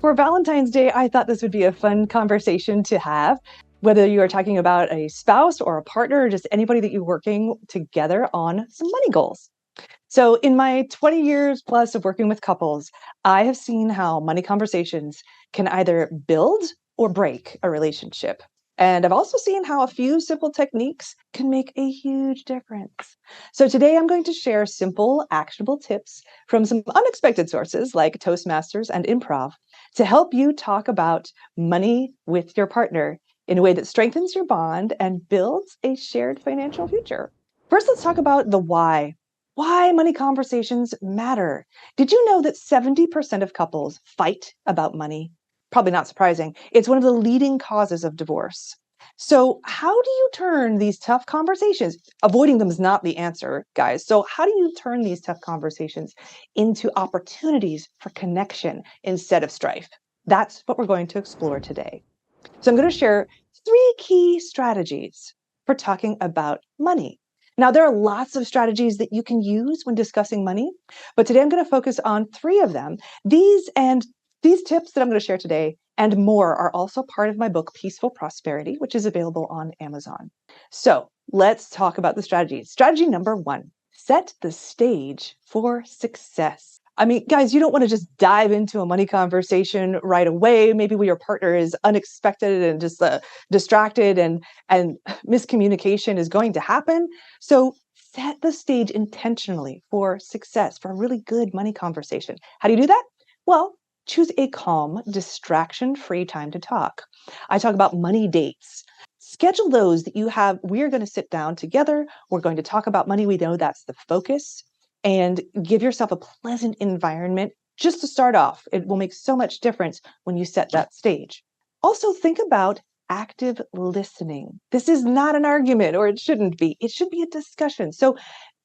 for Valentine's Day, I thought this would be a fun conversation to have, whether you are talking about a spouse or a partner or just anybody that you're working together on some money goals. So, in my 20 years plus of working with couples, I have seen how money conversations can either build or break a relationship. And I've also seen how a few simple techniques can make a huge difference. So, today I'm going to share simple, actionable tips from some unexpected sources like Toastmasters and improv to help you talk about money with your partner in a way that strengthens your bond and builds a shared financial future. First, let's talk about the why money conversations matter. Did you know that 70% of couples fight about money? Probably not surprising. It's one of the leading causes of divorce. So, how do you turn these tough conversations? Avoiding them is not the answer, guys. So, how do you turn these tough conversations into opportunities for connection instead of strife? That's what we're going to explore today. So, I'm going to share three key strategies for talking about money. Now, there are lots of strategies that you can use when discussing money, but today I'm going to focus on three of them. These tips that I'm going to share today and more are also part of my book, Peaceful Prosperity, which is available on Amazon. So let's talk about the strategies. Strategy number one, set the stage for success. I mean, guys, you don't want to just dive into a money conversation right away. Maybe when your partner is unexpected and just distracted and miscommunication is going to happen. So set the stage intentionally for success, for a really good money conversation. How do you do that? Well, choose a calm, distraction-free time to talk. I talk about money dates. Schedule those that you have. We're going to sit down together. We're going to talk about money. We know that's the focus. And give yourself a pleasant environment just to start off. It will make so much difference when you set that stage. Also, think about active listening. This is not an argument, or it shouldn't be. It should be a discussion. So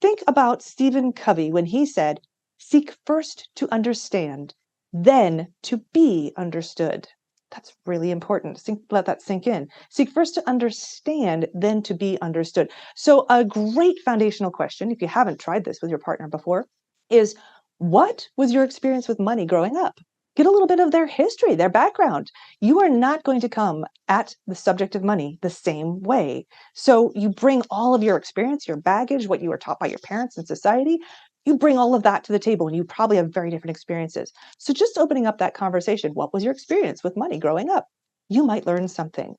think about Stephen Covey when he said, seek first to understand, then to be understood. That's really important. Let that sink in. Seek first to understand, then to be understood. So a great foundational question, if you haven't tried this with your partner before, is what was your experience with money growing up? Get a little bit of their history, their background. You are not going to come at the subject of money the same way. So you bring all of your experience, your baggage, what you were taught by your parents and society, you bring all of that to the table and you probably have very different experiences. So just opening up that conversation, what was your experience with money growing up? You might learn something.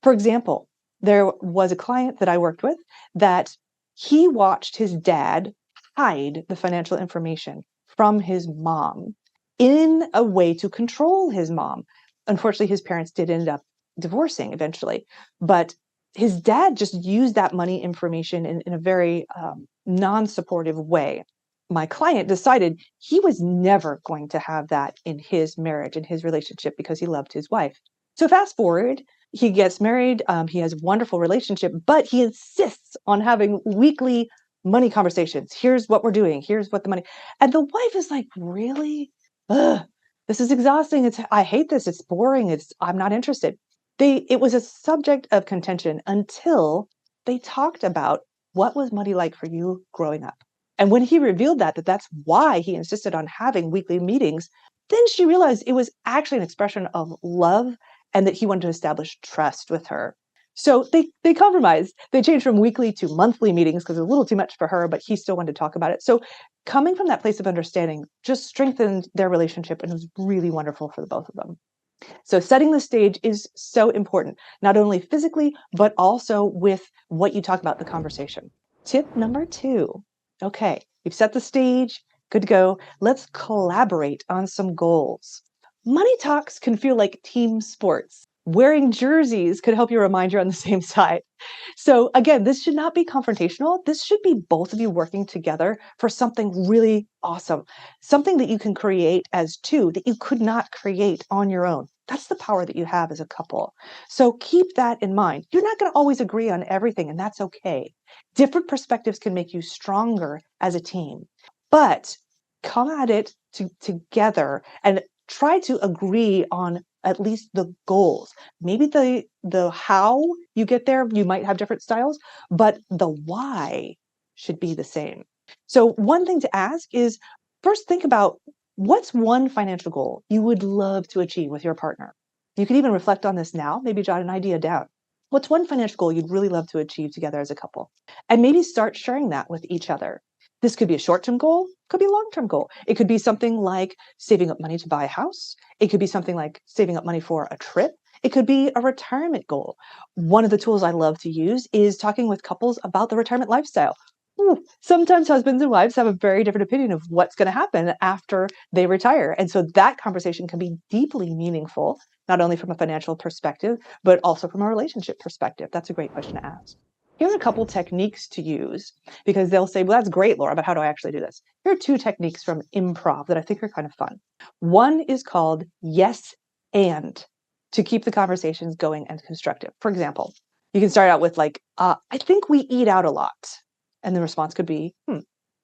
For example, there was a client that I worked with that he watched his dad hide the financial information from his mom in a way to control his mom. Unfortunately, his parents did end up divorcing eventually, but his dad just used that money information in a very non-supportive way. My client decided he was never going to have that in his marriage, in his relationship, because he loved his wife. So fast forward, he gets married, he has a wonderful relationship, but he insists on having weekly money conversations. Here's what we're doing. Here's what the money. And the wife is like, really? Ugh, this is exhausting. I hate this. It's boring. I'm not interested. It was a subject of contention until they talked about what was money like for you growing up. And when he revealed that's why he insisted on having weekly meetings, then she realized it was actually an expression of love and that he wanted to establish trust with her. So they compromised. They changed from weekly to monthly meetings because it was a little too much for her, but he still wanted to talk about it. So coming from that place of understanding just strengthened their relationship, and it was really wonderful for the both of them. So setting the stage is so important, not only physically, but also with what you talk about in the conversation. Tip number two. Okay, you've set the stage, good to go. Let's collaborate on some goals. Money talks can feel like team sports. Wearing jerseys could help you remind you're on the same side. So again, this should not be confrontational. This should be both of you working together for something really awesome, something that you can create as two that you could not create on your own. That's the power that you have as a couple. So keep that in mind. You're not going to always agree on everything, and that's okay. Different perspectives can make you stronger as a team, but come at it together and try to agree on at least the goals. Maybe the how you get there, you might have different styles, but the why should be the same. So one thing to ask is first think about What's one financial goal you would love to achieve with your partner? You can even reflect on this now, maybe jot an idea down. What's one financial goal you'd really love to achieve together as a couple? And maybe start sharing that with each other. This could be a short-term goal, could be a long-term goal. It could be something like saving up money to buy a house. It could be something like saving up money for a trip. It could be a retirement goal. One of the tools I love to use is talking with couples about the retirement lifestyle. Sometimes husbands and wives have a very different opinion of what's going to happen after they retire. And so that conversation can be deeply meaningful, not only from a financial perspective, but also from a relationship perspective. That's a great question to ask. Here are a couple techniques to use because they'll say, well, that's great, Laura, but how do I actually do this? Here are two techniques from improv that I think are kind of fun. One is called yes and, to keep the conversations going and constructive. For example, you can start out with like, I think we eat out a lot. And the response could be,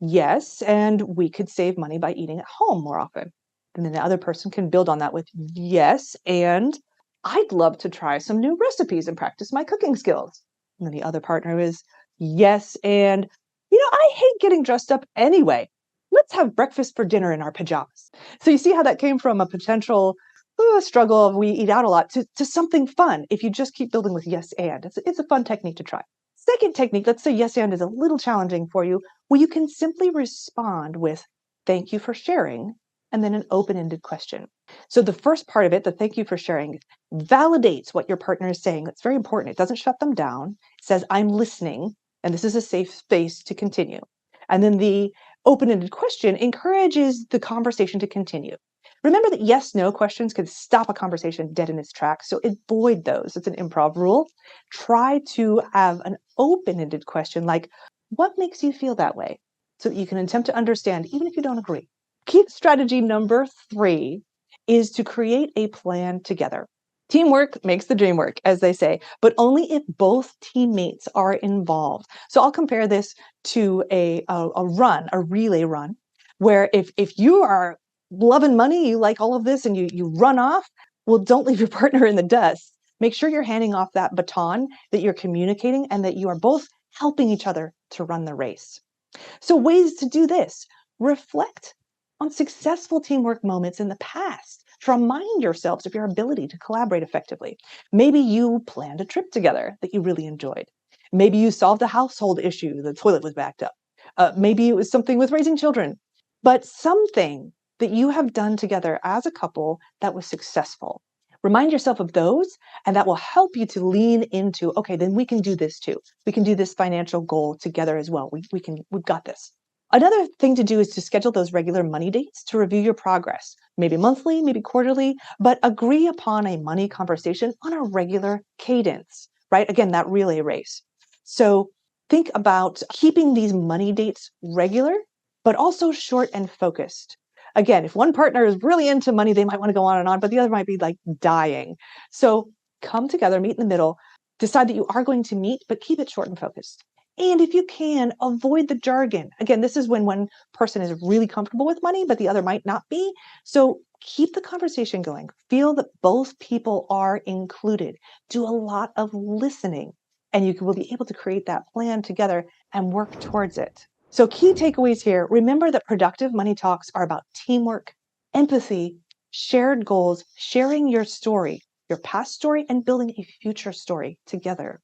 yes, and we could save money by eating at home more often. And then the other person can build on that with, yes, and I'd love to try some new recipes and practice my cooking skills. And then the other partner is, yes, and I hate getting dressed up anyway. Let's have breakfast for dinner in our pajamas. So you see how that came from a potential struggle of we eat out a lot to something fun if you just keep building with yes and. It's a fun technique to try. Second technique, let's say yes and is a little challenging for you, well, you can simply respond with thank you for sharing and then an open-ended question. So the first part of it, the thank you for sharing, validates what your partner is saying. That's very important. It doesn't shut them down. It says, I'm listening, and this is a safe space to continue. And then the open-ended question encourages the conversation to continue. Remember that yes, no questions can stop a conversation dead in its tracks, so avoid those. It's an improv rule. Try to have an open-ended question like, what makes you feel that way? So that you can attempt to understand, even if you don't agree. Key strategy number 3 is to create a plan together. Teamwork makes the dream work, as they say, but only if both teammates are involved. So I'll compare this to a relay run, where if you are loving money, you like all of this, and you run off, well, don't leave your partner in the dust. Make sure you're handing off that baton, that you're communicating, and that you are both helping each other to run the race. So ways to do this: reflect on successful teamwork moments in the past to remind yourselves of your ability to collaborate effectively. Maybe you planned a trip together that you really enjoyed. Maybe you solved a household issue, the toilet was backed up. Maybe it was something with raising children, but something that you have done together as a couple that was successful. Remind yourself of those, and that will help you to lean into, okay, then we can do this too. We can do this financial goal together as well. We've got this. Another thing to do is to schedule those regular money dates to review your progress, maybe monthly, maybe quarterly, but agree upon a money conversation on a regular cadence, right? Again, that relay race. So think about keeping these money dates regular, but also short and focused. Again, if one partner is really into money, they might want to go on and on, but the other might be like dying. So come together, meet in the middle, decide that you are going to meet, but keep it short and focused. And if you can, avoid the jargon. Again, this is when one person is really comfortable with money, but the other might not be. So keep the conversation going. Feel that both people are included. Do a lot of listening, and you will be able to create that plan together and work towards it. So key takeaways here: remember that productive money talks are about teamwork, empathy, shared goals, sharing your story, your past story, and building a future story together.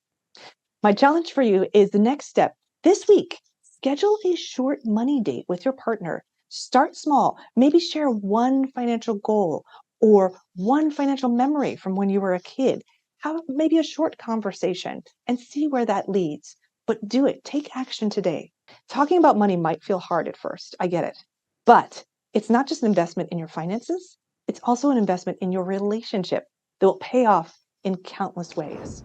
My challenge for you is the next step. This week, schedule a short money date with your partner. Start small. Maybe share one financial goal or one financial memory from when you were a kid. Have maybe a short conversation and see where that leads. But do it. Take action today. Talking about money might feel hard at first. I get it. But it's not just an investment in your finances. It's also an investment in your relationship that will pay off in countless ways.